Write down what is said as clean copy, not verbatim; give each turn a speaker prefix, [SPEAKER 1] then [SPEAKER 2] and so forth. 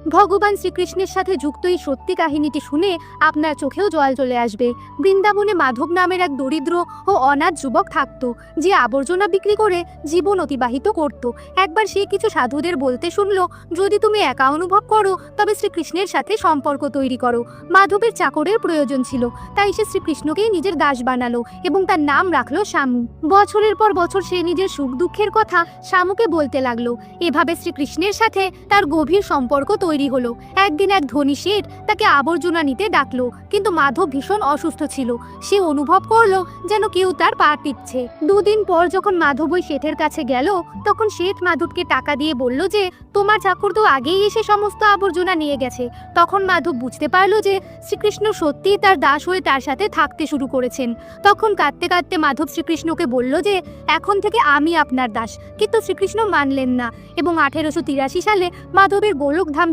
[SPEAKER 1] ভগবান শ্রীকৃষ্ণের সাথে যুক্ত এই সত্যি কাহিনীটি শুনে আপনার চোখেও জল চলে আসবে। বৃন্দাবনে মাধব নামের এক দরিদ্র ও অনাথ যুবক থাকত, যে আবর্জনা বিক্রি করে জীবন অতিবাহিত করত। একবার সে কিছু সাধুদের বলতে শুনলো, যদি তুমি একা অনুভব করো তবে শ্রীকৃষ্ণের সাথে সম্পর্ক তৈরি করো। মাধবের চাকরের প্রয়োজন ছিল, তাই সে শ্রীকৃষ্ণকেই নিজের দাস বানালো এবং তার নাম রাখলো শ্যামু। বছরের পর বছর সে নিজের সুখ দুঃখের কথা শ্যামুকে বলতে লাগলো। এভাবে শ্রীকৃষ্ণের সাথে তার গভীর সম্পর্ক তৈরি হলো। একদিন এক ধনী শেঠ তাকে আবর্জনা নিতে ডাকলো, কিন্তু মাধব ভীষণ অসুস্থ ছিল। সে অনুভব করলো যেন কেউ তার পা টিপছে। দুদিন পর যখন মাধব ওই শেঠের কাছে গেল, তখন শেঠ মাধবকে টাকা দিয়ে বলল যে তোমার চাকর তো আগেই এসে সমস্ত আবর্জনা নিয়ে গেছে। তখন মাধব বুঝতে পারলো যে শ্রীকৃষ্ণ সত্যিই তার দাস হয়ে তার সাথে থাকতে শুরু করেছেন। তখন কাঁদতে কাঁদতে মাধব শ্রীকৃষ্ণকে বলল যে এখন থেকে আমি আপনার দাস। কিন্তু শ্রীকৃষ্ণ মানলেন না এবং 1883 সালে মাধবের গোলকধাম